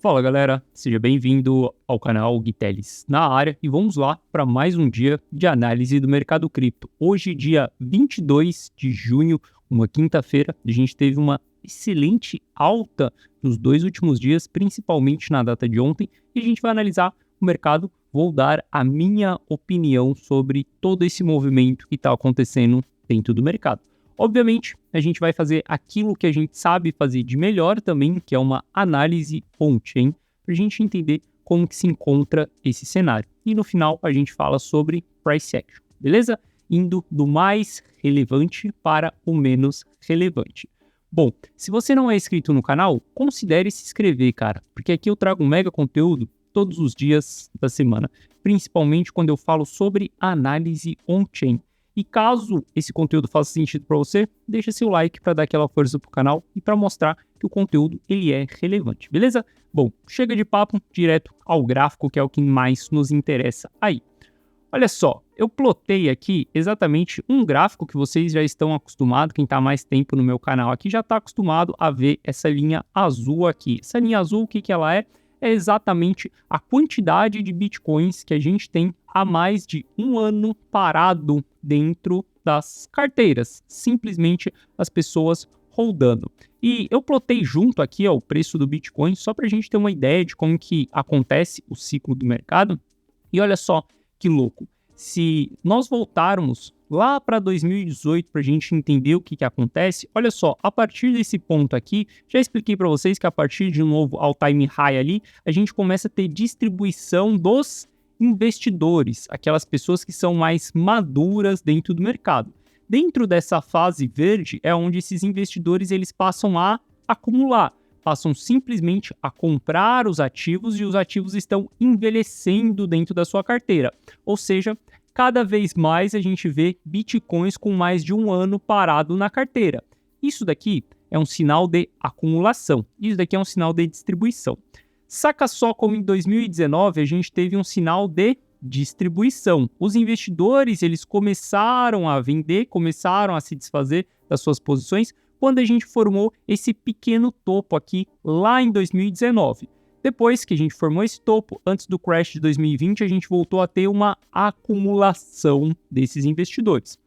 Fala galera, seja bem-vindo ao canal Guiteles na área e vamos lá para mais um dia de análise do mercado cripto. Hoje, dia 22 de junho, uma quinta-feira, a gente teve uma excelente alta nos dois últimos dias, principalmente na data de ontem, e a gente vai analisar o mercado. Vou dar a minha opinião sobre todo esse movimento que está acontecendo dentro do mercado. Obviamente, a gente vai fazer aquilo que a gente sabe fazer de melhor também, que é uma análise on-chain, para a gente entender como que se encontra esse cenário. E no final, a gente fala sobre price action, beleza? Indo do mais relevante para o menos relevante. Bom, se você não é inscrito no canal, considere se inscrever, cara, porque aqui eu trago um mega conteúdo todos os dias da semana, principalmente quando eu falo sobre análise on-chain. E caso esse conteúdo faça sentido para você, deixa seu like para dar aquela força pro canal e para mostrar que o conteúdo ele é relevante, beleza? Bom, chega de papo, direto ao gráfico, que é o que mais nos interessa aí. Olha só, eu plotei aqui exatamente um gráfico que vocês já estão acostumados, quem está mais tempo no meu canal aqui já está acostumado a ver essa linha azul aqui. Essa linha azul, o que ela é? É exatamente a quantidade de bitcoins que a gente tem há mais de um ano parado dentro das carteiras, simplesmente as pessoas holdando. E eu plotei junto aqui o preço do Bitcoin só para a gente ter uma ideia de como que acontece o ciclo do mercado. E olha só que louco, se nós voltarmos lá para 2018 para a gente entender o que acontece, olha só, a partir desse ponto aqui, já expliquei para vocês que a partir de um novo all-time high ali, a gente começa a ter distribuição dos investidores, aquelas pessoas que são mais maduras dentro do mercado. Dentro dessa fase verde é onde esses investidores eles passam a acumular, passam simplesmente a comprar os ativos e os ativos estão envelhecendo dentro da sua carteira. Ou seja, cada vez mais a gente vê bitcoins com mais de um ano parado na carteira. Isso daqui é um sinal de acumulação, isso daqui é um sinal de distribuição. Saca só como em 2019 a gente teve um sinal de distribuição. Os investidores eles começaram a vender, começaram a se desfazer das suas posições quando a gente formou esse pequeno topo aqui lá em 2019. Depois que a gente formou esse topo, antes do crash de 2020, a gente voltou a ter uma acumulação desses investidores.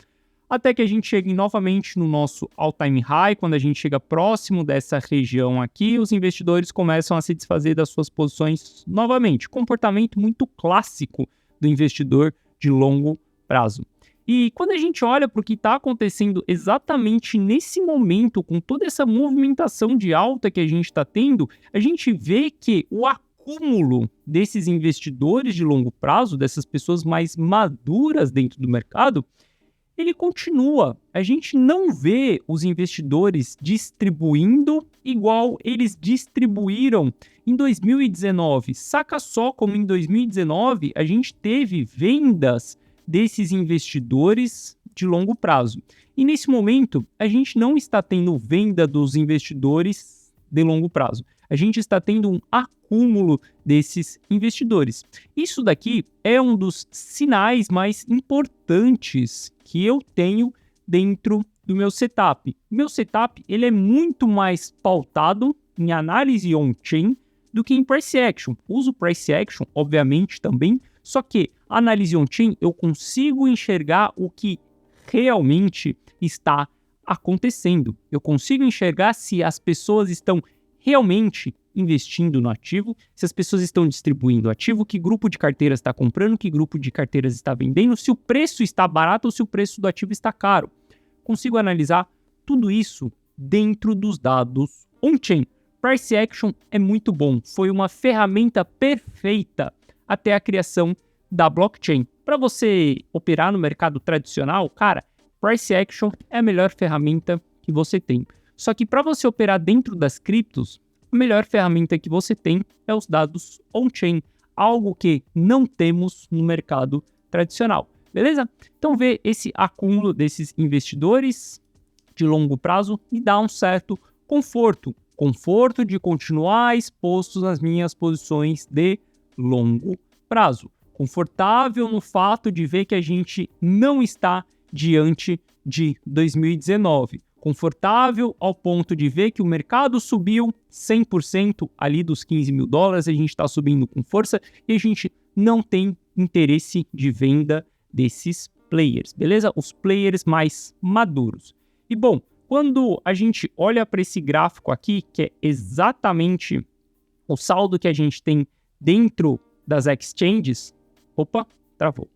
Até que a gente chegue novamente no nosso all-time high, quando a gente chega próximo dessa região aqui, os investidores começam a se desfazer das suas posições novamente. Comportamento muito clássico do investidor de longo prazo. E quando a gente olha para o que está acontecendo exatamente nesse momento, com toda essa movimentação de alta que a gente está tendo, a gente vê que o acúmulo desses investidores de longo prazo, dessas pessoas mais maduras dentro do mercado, ele continua. A gente não vê os investidores distribuindo igual eles distribuíram em 2019. Saca só como em 2019 a gente teve vendas desses investidores de longo prazo. E nesse momento, a gente não está tendo venda dos investidores de longo prazo. A gente está tendo um acúmulo desses investidores. Isso daqui é um dos sinais mais importantes que eu tenho dentro do meu setup. Meu setup ele é muito mais pautado em análise on-chain do que em price action. Uso price action, obviamente, também, só que a análise on-chain eu consigo enxergar o que realmente está acontecendo. Eu consigo enxergar se as pessoas estão realmente investindo no ativo, se as pessoas estão distribuindo o ativo, que grupo de carteiras está comprando, que grupo de carteiras está vendendo, se o preço está barato ou se o preço do ativo está caro. Consigo analisar tudo isso dentro dos dados on-chain. Price Action é muito bom, foi uma ferramenta perfeita até a criação da blockchain. Para você operar no mercado tradicional, cara, Price Action é a melhor ferramenta que você tem. Só que para você operar dentro das criptos, a melhor ferramenta que você tem é os dados on-chain, algo que não temos no mercado tradicional, beleza? Então ver esse acúmulo desses investidores de longo prazo me dá um certo conforto de continuar exposto nas minhas posições de longo prazo. Confortável no fato de ver que a gente não está diante de 2019. confortável ao ponto de ver que o mercado subiu 100% ali dos 15 mil dólares, a gente está subindo com força e a gente não tem interesse de venda desses players, beleza? Os players mais maduros. E bom, quando a gente olha para esse gráfico aqui, que é exatamente o saldo que a gente tem dentro das exchanges, opa, travou.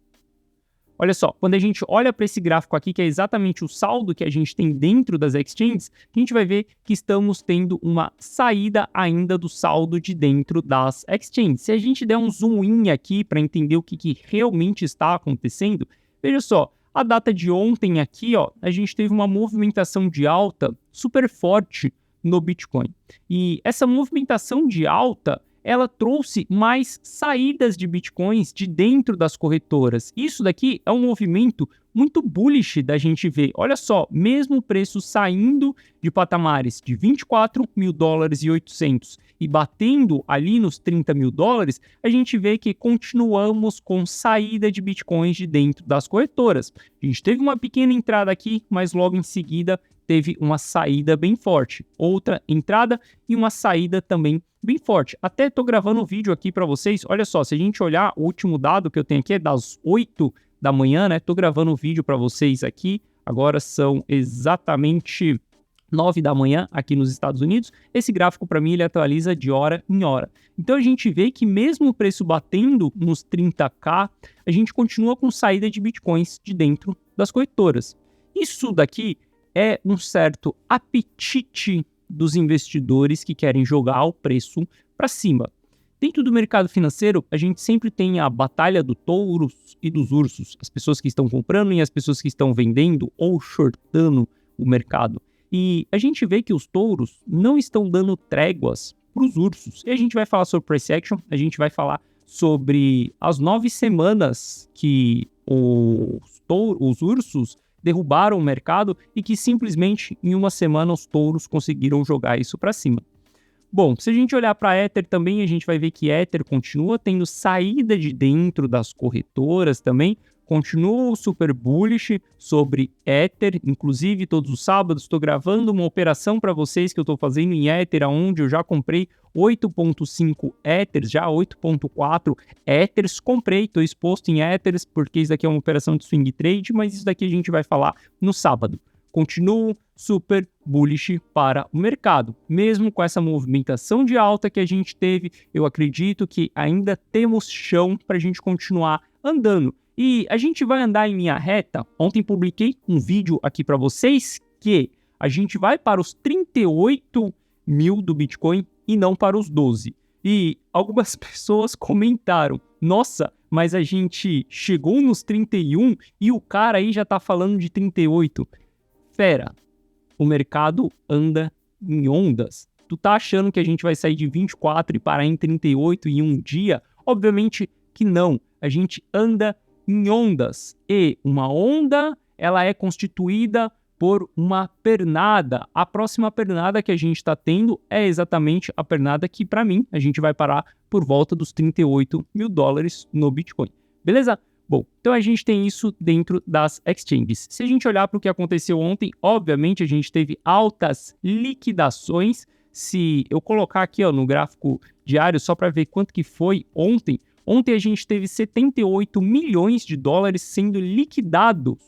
Olha só, quando a gente olha para esse gráfico aqui, que é exatamente o saldo que a gente tem dentro das exchanges, a gente vai ver que estamos tendo uma saída ainda do saldo de dentro das exchanges. Se a gente der um zoom in aqui para entender o que realmente está acontecendo, veja só, a data de ontem aqui, ó, a gente teve uma movimentação de alta super forte no Bitcoin. E essa movimentação de alta, ela trouxe mais saídas de bitcoins de dentro das corretoras. Isso daqui é um movimento muito bullish da gente ver. Olha só, mesmo o preço saindo de patamares de 24 mil dólares e 800 e batendo ali nos 30 mil dólares, a gente vê que continuamos com saída de bitcoins de dentro das corretoras. A gente teve uma pequena entrada aqui, mas logo em seguida teve uma saída bem forte. Outra entrada e uma saída também bem forte. Até estou gravando um vídeo aqui para vocês. Olha só, se a gente olhar o último dado que eu tenho aqui é das 8 da manhã, né? Estou gravando um vídeo para vocês aqui. Agora são exatamente 9 da manhã aqui nos Estados Unidos. Esse gráfico para mim ele atualiza de hora em hora. Então a gente vê que mesmo o preço batendo nos 30k, a gente continua com saída de bitcoins de dentro das corretoras. Isso daqui é um certo apetite dos investidores que querem jogar o preço para cima. Dentro do mercado financeiro, a gente sempre tem a batalha do touros e dos ursos, as pessoas que estão comprando e as pessoas que estão vendendo ou shortando o mercado. E a gente vê que os touros não estão dando tréguas para os ursos. E a gente vai falar sobre price action, a gente vai falar sobre as 9 semanas que os ursos derrubaram o mercado e que simplesmente em uma semana os touros conseguiram jogar isso para cima. Bom, se a gente olhar para Ether também, a gente vai ver que Ether continua tendo saída de dentro das corretoras também, continua super bullish sobre Ether, inclusive todos os sábados estou gravando uma operação para vocês que eu estou fazendo em Ether, onde eu já comprei 8.5 Ethers, já 8.4 Ethers, comprei, estou exposto em Ethers, porque isso daqui é uma operação de swing trade, mas isso daqui a gente vai falar no sábado. Continuo super bullish para o mercado. Mesmo com essa movimentação de alta que a gente teve, eu acredito que ainda temos chão para a gente continuar andando. E a gente vai andar em linha reta. Ontem publiquei um vídeo aqui para vocês que a gente vai para os 38 mil do Bitcoin e não para os 12. E algumas pessoas comentaram, nossa, mas a gente chegou nos 31 e o cara aí já está falando de 38. Fera, o mercado anda em ondas. Tu tá achando que a gente vai sair de 24 e parar em 38 em um dia? Obviamente que não. A gente anda em ondas. E uma onda, ela é constituída por uma pernada. A próxima pernada que a gente está tendo é exatamente a pernada que, para mim, a gente vai parar por volta dos 38 mil dólares no Bitcoin. Beleza? Bom, então a gente tem isso dentro das exchanges. Se a gente olhar para o que aconteceu ontem, obviamente a gente teve altas liquidações. Se eu colocar aqui ó, no gráfico diário, só para ver quanto que foi ontem, a gente teve 78 milhões de dólares sendo liquidados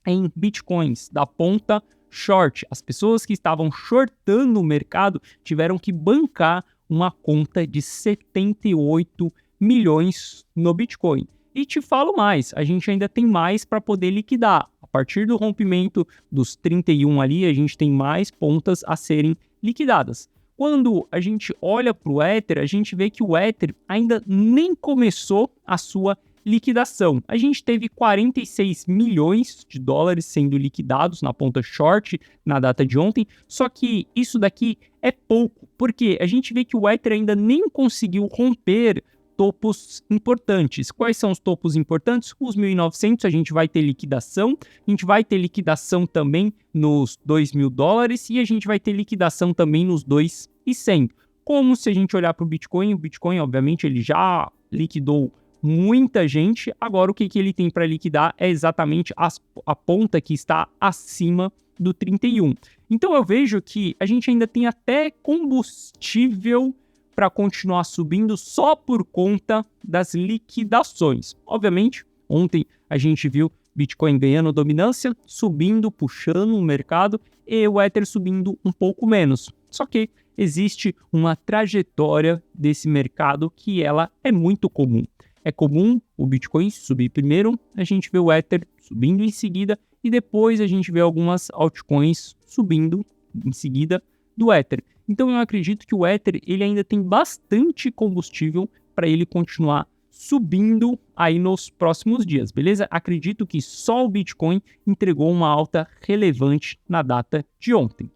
em bitcoins da ponta short. As pessoas que estavam shortando o mercado tiveram que bancar uma conta de 78 milhões no Bitcoin. E te falo mais, a gente ainda tem mais para poder liquidar. A partir do rompimento dos 31 ali, a gente tem mais pontas a serem liquidadas. Quando a gente olha para o Ether, a gente vê que o Ether ainda nem começou a sua liquidação. A gente teve 46 milhões de dólares sendo liquidados na ponta short na data de ontem, só que isso daqui é pouco, porque a gente vê que o Ether ainda nem conseguiu romper topos importantes. Quais são os topos importantes? Os 1.900 a gente vai ter liquidação, a gente vai ter liquidação também nos 2.000 dólares e a gente vai ter liquidação também nos 2.100. Como se a gente olhar para o Bitcoin obviamente ele já liquidou muita gente, agora o que ele tem para liquidar é exatamente a ponta que está acima do 31. Então eu vejo que a gente ainda tem até combustível para continuar subindo só por conta das liquidações. Obviamente, ontem a gente viu Bitcoin ganhando dominância, subindo, puxando o mercado e o Ether subindo um pouco menos. Só que existe uma trajetória desse mercado que ela é muito comum. É comum o Bitcoin subir primeiro, a gente vê o Ether subindo em seguida e depois a gente vê algumas altcoins subindo em seguida do Ether. Então eu acredito que o Ether ele ainda tem bastante combustível para ele continuar subindo aí nos próximos dias, beleza? Acredito que só o Bitcoin entregou uma alta relevante na data de ontem.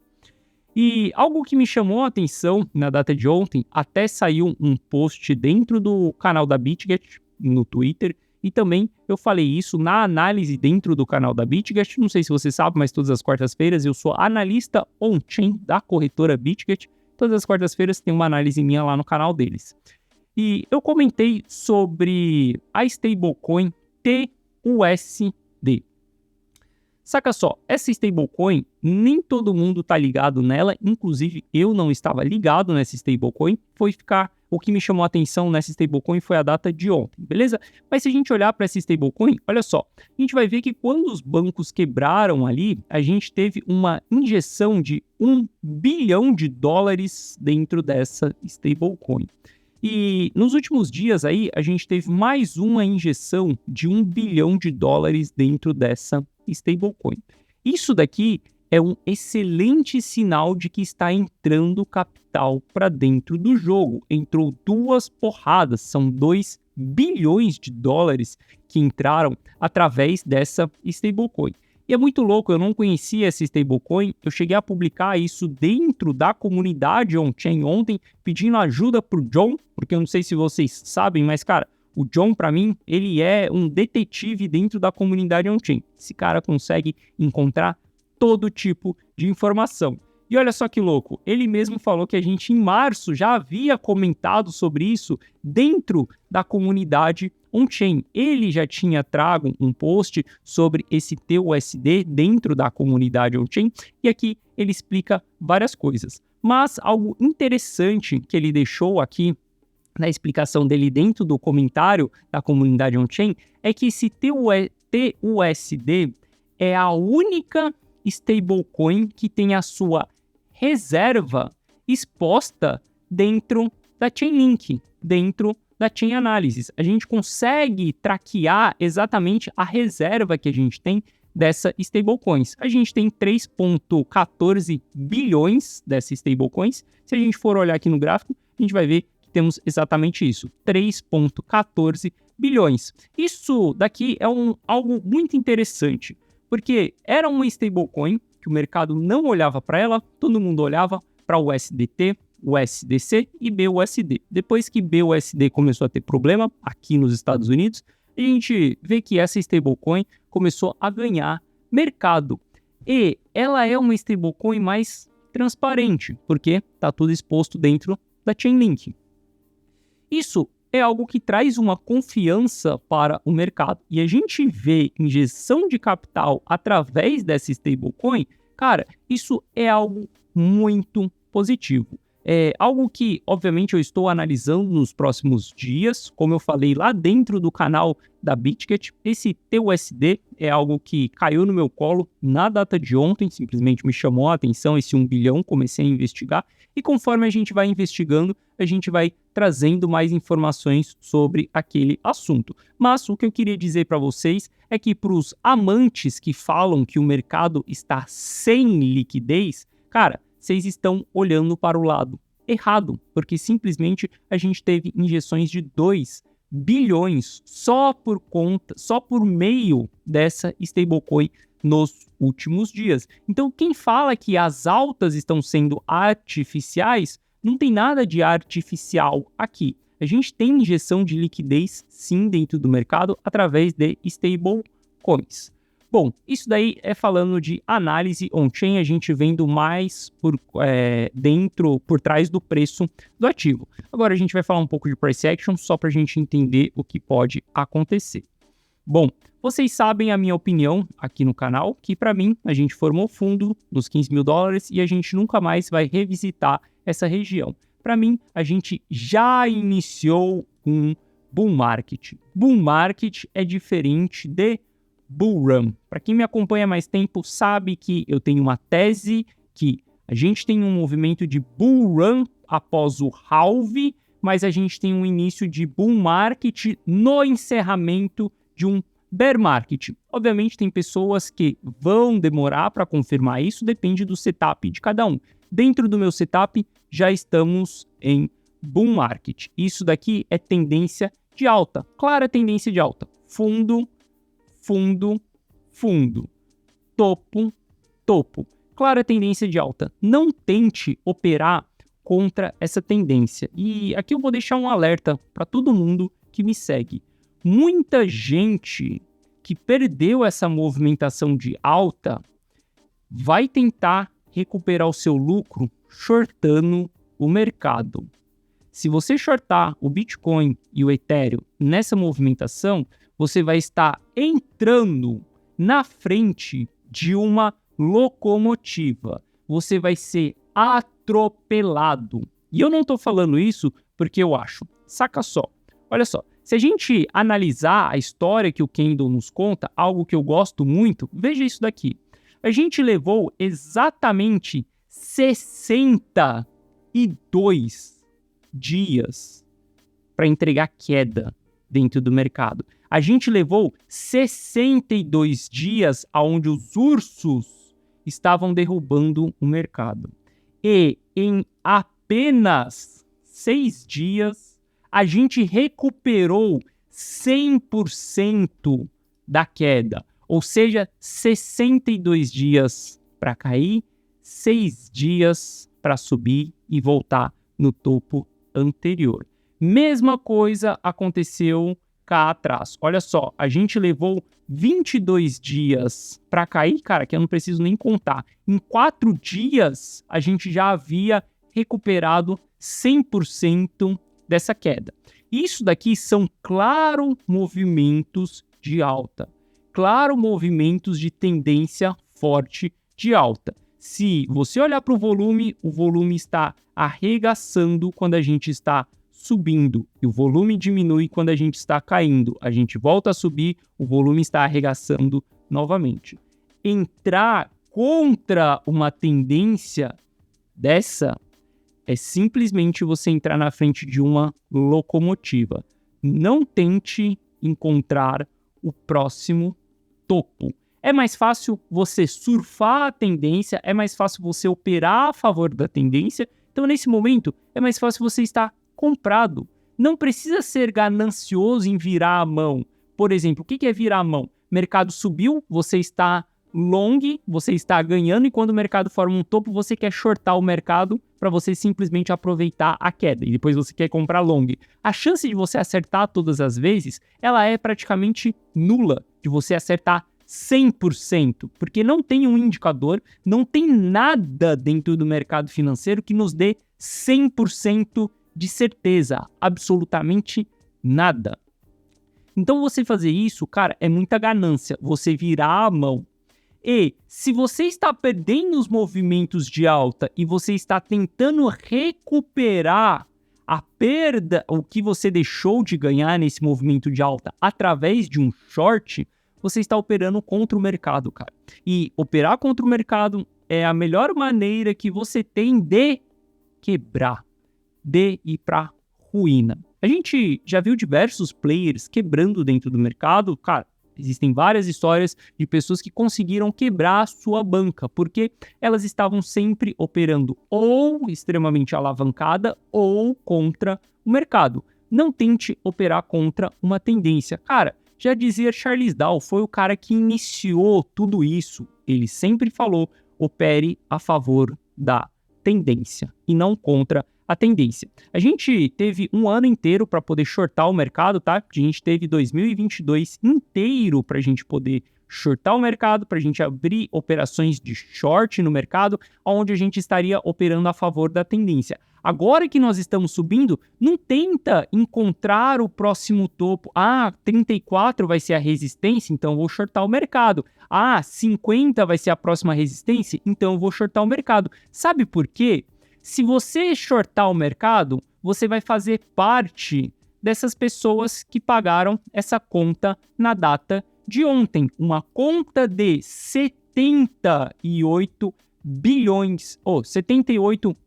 E algo que me chamou a atenção na data de ontem, até saiu um post dentro do canal da BitGet, no Twitter, e também eu falei isso na análise dentro do canal da BitGet. Não sei se você sabe, mas todas as quartas-feiras eu sou analista on-chain da corretora BitGet. Todas as quartas-feiras tem uma análise minha lá no canal deles. E eu comentei sobre a stablecoin TUSD. Saca só, essa stablecoin, nem todo mundo tá ligado nela, inclusive eu não estava ligado nessa stablecoin, o que me chamou a atenção nessa stablecoin foi a data de ontem, beleza? Mas se a gente olhar para essa stablecoin, olha só, a gente vai ver que quando os bancos quebraram ali, a gente teve uma injeção de $1 bilhão dentro dessa stablecoin. E nos últimos dias aí, a gente teve mais uma injeção de $1 bilhão dentro dessa stablecoin. Isso daqui é um excelente sinal de que está entrando capital para dentro do jogo. Entrou duas porradas, são $2 bilhões que entraram através dessa stablecoin. E é muito louco, eu não conhecia essa stablecoin, eu cheguei a publicar isso dentro da comunidade on-chain ontem, pedindo ajuda pro John, porque eu não sei se vocês sabem, mas cara, o John, para mim, ele é um detetive dentro da comunidade on-chain. Esse cara consegue encontrar todo tipo de informação. E olha só que louco, ele mesmo falou que a gente em março já havia comentado sobre isso dentro da comunidade on-chain. Ele já tinha trago um post sobre esse TUSD dentro da comunidade on-chain e aqui ele explica várias coisas. Mas algo interessante que ele deixou aqui na explicação dele dentro do comentário da comunidade on-chain é que esse TUSD é a única stablecoin que tem a sua reserva exposta dentro da Chainlink, dentro da Chain Analysis. A gente consegue traquear exatamente a reserva que a gente tem dessa stablecoins. A gente tem 3,14 bilhões dessas stablecoins. Se a gente for olhar aqui no gráfico, a gente vai ver que temos exatamente isso, 3,14 bilhões. Isso daqui é algo muito interessante, porque era uma stablecoin que o mercado não olhava para ela, todo mundo olhava para o USDT, USDC e BUSD. Depois que BUSD começou a ter problema aqui nos Estados Unidos, a gente vê que essa stablecoin começou a ganhar mercado. E ela é uma stablecoin mais transparente, porque está tudo exposto dentro da Chainlink. Isso é algo que traz uma confiança para o mercado. E a gente vê injeção de capital através dessa stablecoin, cara, isso é algo muito positivo. É algo que, obviamente, eu estou analisando nos próximos dias. Como eu falei lá dentro do canal da BitGet, esse TUSD é algo que caiu no meu colo na data de ontem, simplesmente me chamou a atenção esse 1 bilhão, comecei a investigar. E conforme a gente vai investigando, a gente vai trazendo mais informações sobre aquele assunto. Mas o que eu queria dizer para vocês é que para os amantes que falam que o mercado está sem liquidez, cara, vocês estão olhando para o lado errado, porque simplesmente a gente teve injeções de 2 bilhões só por meio dessa stablecoin nos últimos dias. Então, quem fala que as altas estão sendo artificiais, não tem nada de artificial aqui. A gente tem injeção de liquidez, sim, dentro do mercado, através de stablecoins. Bom, isso daí é falando de análise on-chain, a gente vendo mais por trás do preço do ativo. Agora a gente vai falar um pouco de price action, só para a gente entender o que pode acontecer. Bom, vocês sabem a minha opinião aqui no canal, que para mim a gente formou fundo nos 15 mil dólares e a gente nunca mais vai revisitar essa região. Para mim, a gente já iniciou um bull market. Bull market é diferente de bull run. Para quem me acompanha há mais tempo, sabe que eu tenho uma tese que a gente tem um movimento de bull run após o halve, mas a gente tem um início de bull market no encerramento de um bear market. Obviamente tem pessoas que vão demorar para confirmar isso, depende do setup de cada um. Dentro do meu setup já estamos em bull market. Isso daqui é tendência de alta, clara tendência de alta. Fundo, fundo, fundo, topo, topo. Clara tendência de alta. Não tente operar contra essa tendência. E aqui eu vou deixar um alerta para todo mundo que me segue. Muita gente que perdeu essa movimentação de alta vai tentar recuperar o seu lucro shortando o mercado. Se você shortar o Bitcoin e o Ethereum nessa movimentação, você vai estar entrando na frente de uma locomotiva. Você vai ser atropelado. E eu não estou falando isso porque eu acho. Saca só. Olha só. Se a gente analisar a história que o Kendall nos conta, algo que eu gosto muito, veja isso daqui. A gente levou exatamente 62 dias para entregar queda dentro do mercado. A gente levou 62 dias onde os ursos estavam derrubando o mercado. E em apenas 6 dias, a gente recuperou 100% da queda. Ou seja, 62 dias para cair, 6 dias para subir e voltar no topo anterior. Mesma coisa aconteceu cá atrás. Olha só, a gente levou 22 dias para cair, cara, que eu não preciso nem contar. Em 4 dias, a gente já havia recuperado 100% dessa queda. Isso daqui são, claro, movimentos de alta. Claro, movimentos de tendência forte de alta. Se você olhar para o volume está arregaçando quando a gente está subindo e o volume diminui quando a gente está caindo. A gente volta a subir, o volume está arregaçando novamente. Entrar contra uma tendência dessa é simplesmente você entrar na frente de uma locomotiva. Não tente encontrar o próximo topo. É mais fácil você surfar a tendência, é mais fácil você operar a favor da tendência. Então, nesse momento, é mais fácil você estar comprado. Não precisa ser ganancioso em virar a mão. Por exemplo, o que é virar a mão? Mercado subiu, você está long, você está ganhando, e quando o mercado forma um topo, você quer shortar o mercado para você simplesmente aproveitar a queda, e depois você quer comprar long. A chance de você acertar todas as vezes, ela é praticamente nula, de você acertar 100%, porque não tem um indicador, não tem nada dentro do mercado financeiro que nos dê 100% de certeza, absolutamente nada. Então você fazer isso, cara, é muita ganância, você virar a mão. E se você está perdendo os movimentos de alta e você está tentando recuperar a perda, o que você deixou de ganhar nesse movimento de alta através de um short, você está operando contra o mercado, cara. E operar contra o mercado é a melhor maneira que você tem de quebrar, de ir para ruína. A gente já viu diversos players quebrando dentro do mercado, cara. Existem várias histórias de pessoas que conseguiram quebrar a sua banca, porque elas estavam sempre operando ou extremamente alavancada ou contra o mercado. Não tente operar contra uma tendência. Cara, já dizia Charles Dow, foi o cara que iniciou tudo isso. Ele sempre falou, opere a favor da tendência e não contra a tendência. A gente teve um ano inteiro para poder shortar o mercado, tá? A gente teve 2022 inteiro para a gente poder shortar o mercado, para a gente abrir operações de short no mercado, onde a gente estaria operando a favor da tendência. Agora que nós estamos subindo, não tenta encontrar o próximo topo. 34 vai ser a resistência, então eu vou shortar o mercado. 50 vai ser a próxima resistência, então eu vou shortar o mercado. Sabe por quê? Se você shortar o mercado, você vai fazer parte dessas pessoas que pagaram essa conta na data de ontem. Uma conta de 78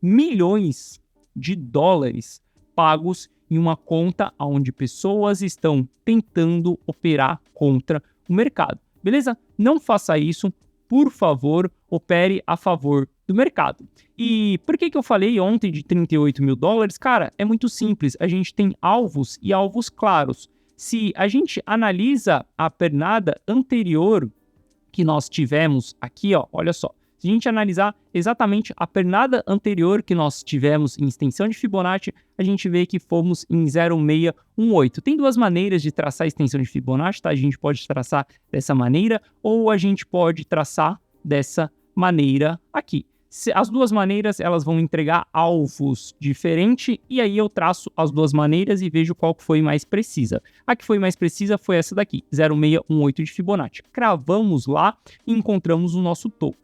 milhões de dólares pagos em uma conta onde pessoas estão tentando operar contra o mercado. Beleza? Não faça isso, por favor, opere a favor do mercado. E por que eu falei ontem de 38 mil dólares? Cara, é muito simples, a gente tem alvos e alvos claros. Se a gente analisa a pernada anterior que nós tivemos aqui, olha só. Se a gente analisar exatamente a pernada anterior que nós tivemos em extensão de Fibonacci, a gente vê que fomos em 0,618. Tem duas maneiras de traçar a extensão de Fibonacci, tá? A gente pode traçar dessa maneira ou a gente pode traçar dessa maneira aqui. As duas maneiras, elas vão entregar alvos diferentes, e aí eu traço as duas maneiras e vejo qual foi mais precisa. A que foi mais precisa foi essa daqui, 0,618 de Fibonacci. Cravamos lá e encontramos o nosso topo.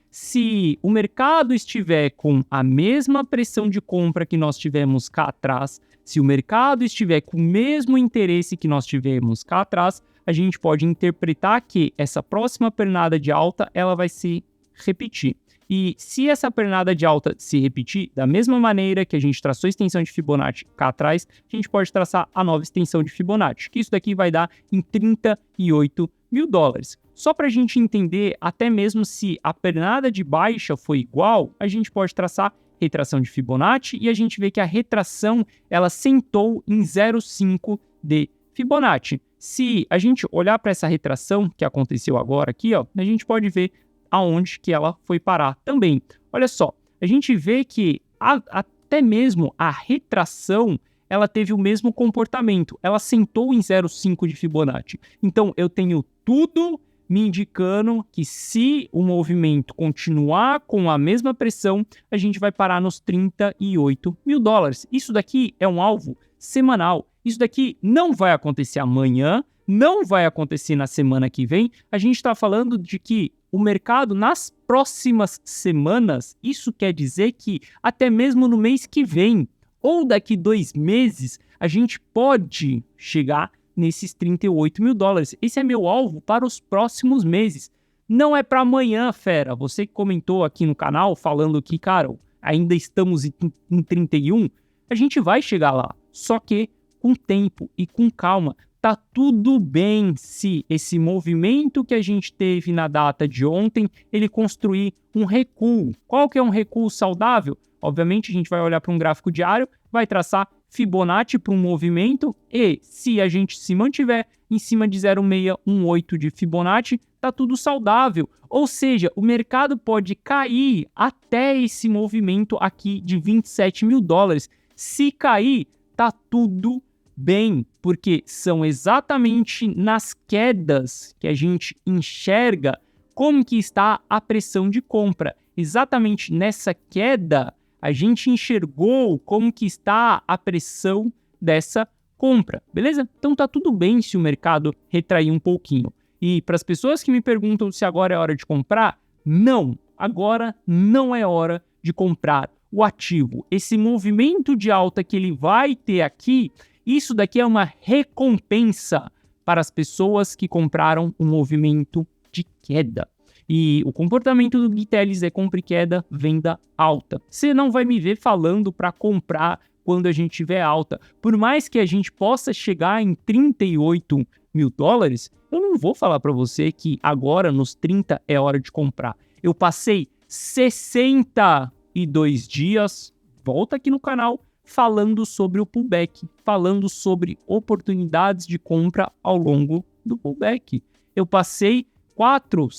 Se o mercado estiver com a mesma pressão de compra que nós tivemos cá atrás, se o mercado estiver com o mesmo interesse que nós tivemos cá atrás, a gente pode interpretar que essa próxima pernada de alta, ela vai se repetir. E se essa pernada de alta se repetir da mesma maneira que a gente traçou a extensão de Fibonacci cá atrás, a gente pode traçar a nova extensão de Fibonacci, que isso daqui vai dar em 38 mil dólares. Só para a gente entender, até mesmo se a pernada de baixa foi igual, a gente pode traçar retração de Fibonacci e a gente vê que a retração ela sentou em 0,5 de Fibonacci. Se a gente olhar para essa retração que aconteceu agora aqui, a gente pode ver aonde que ela foi parar também. Olha só, a gente vê que até mesmo a retração ela teve o mesmo comportamento, ela sentou em 0,5 de Fibonacci. Então eu tenho tudo me indicando que se o movimento continuar com a mesma pressão, a gente vai parar nos 38 mil dólares. Isso daqui é um alvo semanal. Isso daqui não vai acontecer amanhã, não vai acontecer na semana que vem. A gente está falando de que o mercado nas próximas semanas, isso quer dizer que até mesmo no mês que vem ou daqui 2 meses, a gente pode chegar nesses 38 mil dólares. Esse é meu alvo para os próximos meses. Não é para amanhã, fera. Você que comentou aqui no canal falando que, cara, ainda estamos em 31, a gente vai chegar lá. Só que com tempo e com calma. Tá tudo bem se esse movimento que a gente teve na data de ontem, ele construir um recuo. Qual que é um recuo saudável? Obviamente, a gente vai olhar para um gráfico diário, vai traçar Fibonacci para um movimento e se a gente se mantiver em cima de 0,618 de Fibonacci, tá tudo saudável. Ou seja, o mercado pode cair até esse movimento aqui de 27 mil dólares. Se cair, tá tudo bem, porque são exatamente nas quedas que a gente enxerga como que está a pressão de compra. Exatamente nessa queda, a gente enxergou como que está a pressão dessa compra, beleza? Então tá tudo bem se o mercado retrair um pouquinho. E para as pessoas que me perguntam se agora é hora de comprar, não, agora não é hora de comprar o ativo. Esse movimento de alta que ele vai ter aqui, isso daqui é uma recompensa para as pessoas que compraram um movimento de queda. E o comportamento do Gui Telles é compra e queda, venda alta. Você não vai me ver falando para comprar quando a gente tiver alta. Por mais que a gente possa chegar em 38 mil dólares, eu não vou falar para você que agora nos 30 é hora de comprar. Eu passei 62 dias, volta aqui no canal, falando sobre o pullback, falando sobre oportunidades de compra ao longo do pullback. Eu passei 4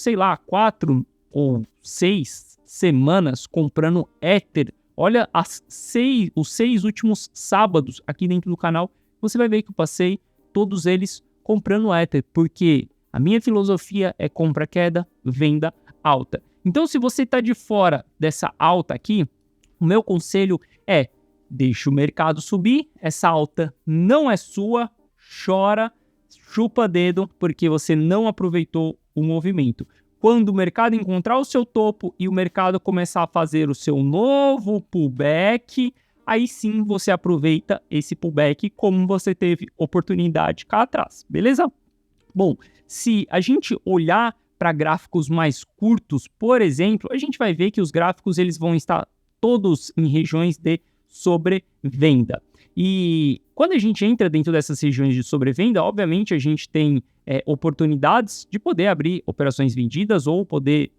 ou 6 semanas comprando Ether. Olha os 6 últimos sábados aqui dentro do canal, você vai ver que eu passei todos eles comprando Ether, porque A minha filosofia é compra queda, venda alta. Então, se você está de fora dessa alta aqui, o meu conselho é: deixa o mercado subir, essa alta não é sua, chora, chupa dedo, porque você não aproveitou o movimento. Quando o mercado encontrar o seu topo e o mercado começar a fazer o seu novo pullback, aí sim você aproveita esse pullback como você teve oportunidade cá atrás, beleza? Bom, se a gente olhar para gráficos mais curtos, por exemplo, a gente vai ver que os gráficos eles vão estar todos em regiões de sobrevenda. E quando a gente entra dentro dessas regiões de sobrevenda, obviamente a gente tem oportunidades de poder abrir operações vendidas ou poder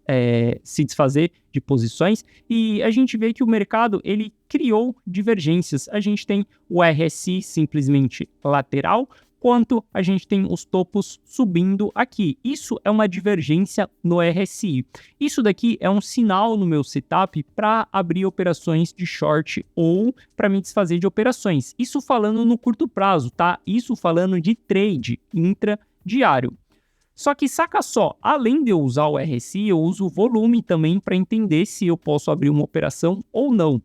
se desfazer de posições, e a gente vê que o mercado ele criou divergências. A gente tem o RSI simplesmente lateral, quanto a gente tem os topos subindo aqui. Isso é uma divergência no RSI. Isso daqui é um sinal no meu setup para abrir operações de short ou para me desfazer de operações. Isso falando no curto prazo, tá? Isso falando de trade intradiário. Só que saca só, além de eu usar o RSI, eu uso o volume também para entender se eu posso abrir uma operação ou não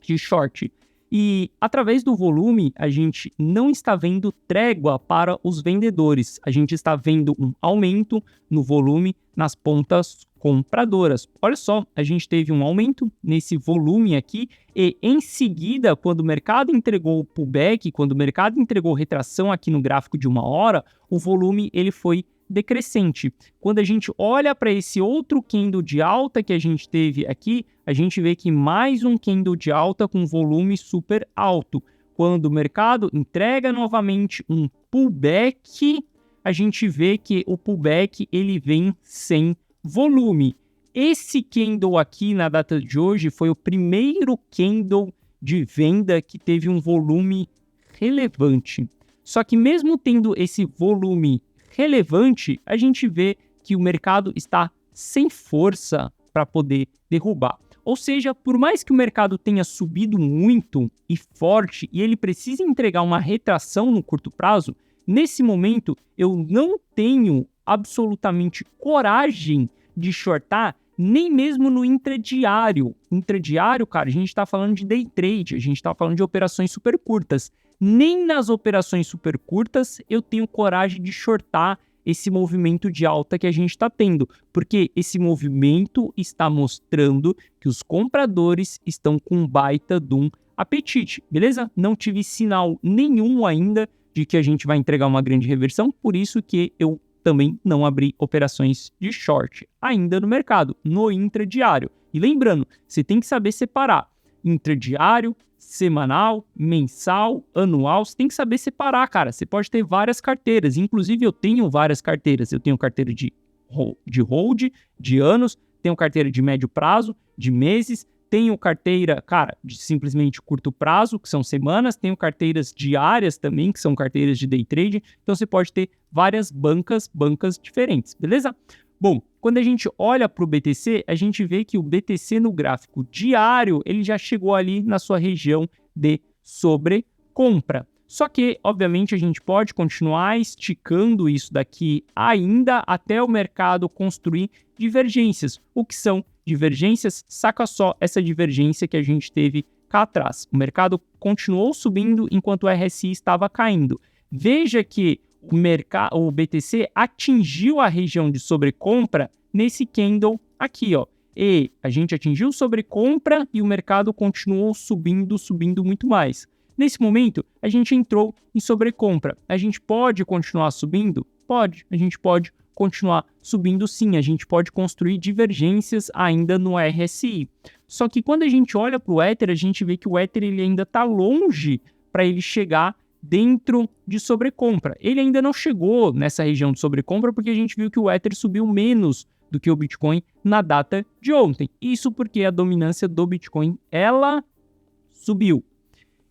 de short. E através do volume, a gente não está vendo trégua para os vendedores. A gente está vendo um aumento no volume nas pontas compradoras. Olha só, a gente teve um aumento nesse volume aqui e em seguida, quando o mercado entregou o pullback, quando o mercado entregou retração aqui no gráfico de 1 hora, o volume ele foi decrescente. Quando a gente olha para esse outro candle de alta que a gente teve aqui, a gente vê que mais um candle de alta com volume super alto. Quando o mercado entrega novamente um pullback, a gente vê que o pullback ele vem sem volume. Esse candle aqui na data de hoje foi o primeiro candle de venda que teve um volume relevante. Só que mesmo tendo esse volume relevante, a gente vê que o mercado está sem força para poder derrubar. Ou seja, por mais que o mercado tenha subido muito e forte e ele precise entregar uma retração no curto prazo, nesse momento eu não tenho absolutamente coragem de shortar nem mesmo no intradiário. Intradiário, cara, a gente está falando de day trade, a gente está falando de operações super curtas. Nem nas operações super curtas eu tenho coragem de shortar esse movimento de alta que a gente está tendo, porque esse movimento está mostrando que os compradores estão com um baita de um apetite, beleza? Não tive sinal nenhum ainda de que a gente vai entregar uma grande reversão, por isso que eu também não abri operações de short ainda no mercado, no intradiário. E lembrando, você tem que saber separar intradiário, semanal, mensal, anual, você tem que saber separar, cara. Você pode ter várias carteiras, inclusive eu tenho várias carteiras. Eu tenho carteira de hold, de anos, tenho carteira de médio prazo, de meses, tenho carteira, cara, de simplesmente curto prazo, que são semanas, tenho carteiras diárias também, que são carteiras de day trade. Então você pode ter várias bancas diferentes, beleza? Bom, quando a gente olha para o BTC, a gente vê que o BTC no gráfico diário, ele já chegou ali na sua região de sobrecompra. Só que, obviamente, a gente pode continuar esticando isso daqui ainda até o mercado construir divergências. O que são divergências? Saca só essa divergência que a gente teve cá atrás. O mercado continuou subindo enquanto o RSI estava caindo. Veja que o BTC atingiu a região de sobrecompra nesse candle aqui, ó. E a gente atingiu sobrecompra e o mercado continuou subindo muito mais. Nesse momento, a gente entrou em sobrecompra. A gente pode continuar subindo? Pode. A gente pode continuar subindo sim. A gente pode construir divergências ainda no RSI. Só que quando a gente olha para o Ether, a gente vê que o Ether ele ainda está longe para ele chegar dentro de sobrecompra. Ele ainda não chegou nessa região de sobrecompra porque a gente viu que o Ether subiu menos do que o Bitcoin na data de ontem. Isso porque a dominância do Bitcoin, ela subiu.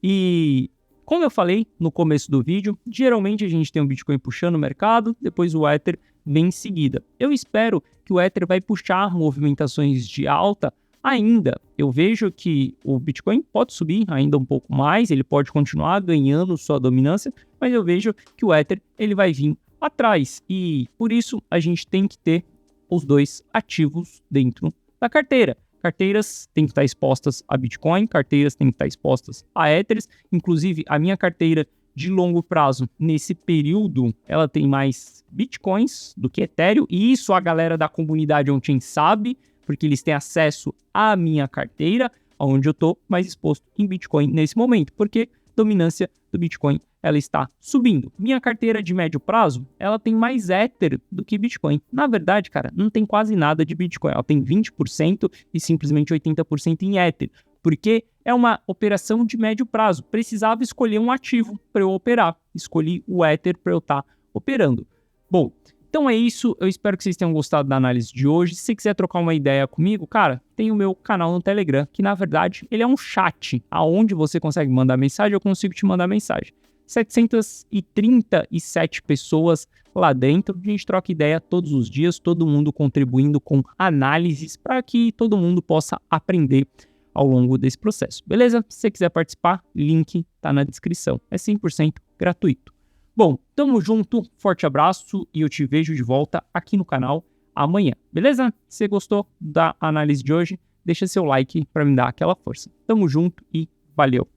E como eu falei no começo do vídeo, geralmente a gente tem o Bitcoin puxando o mercado, depois o Ether vem em seguida. Eu espero que o Ether vai puxar movimentações de alta ainda. Eu vejo que o Bitcoin pode subir ainda um pouco mais, ele pode continuar ganhando sua dominância, mas eu vejo que o Ether ele vai vir atrás. E por isso a gente tem que ter os dois ativos dentro da carteira. Carteiras têm que estar expostas a Bitcoin, carteiras têm que estar expostas a Ethereum. Inclusive, a minha carteira de longo prazo, nesse período, ela tem mais Bitcoins do que Ethereum. E isso a galera da comunidade on-chain sabe, porque eles têm acesso à minha carteira, onde eu estou mais exposto em Bitcoin nesse momento, porque a dominância do Bitcoin ela está subindo. Minha carteira de médio prazo, ela tem mais Ether do que Bitcoin. Na verdade, cara, não tem quase nada de Bitcoin. Ela tem 20% e simplesmente 80% em Ether, porque é uma operação de médio prazo. Precisava escolher um ativo para eu operar. Escolhi o Ether para eu estar operando. Bom, então é isso. Eu espero que vocês tenham gostado da análise de hoje. Se você quiser trocar uma ideia comigo, cara, tem o meu canal no Telegram, que na verdade ele é um chat, aonde você consegue mandar mensagem, eu consigo te mandar mensagem. 737 pessoas lá dentro, a gente troca ideia todos os dias, todo mundo contribuindo com análises para que todo mundo possa aprender ao longo desse processo, beleza? Se você quiser participar, link tá na descrição, é 100% gratuito. Bom, tamo junto, forte abraço e eu te vejo de volta aqui no canal amanhã, beleza? Se você gostou da análise de hoje, deixa seu like para me dar aquela força. Tamo junto e valeu!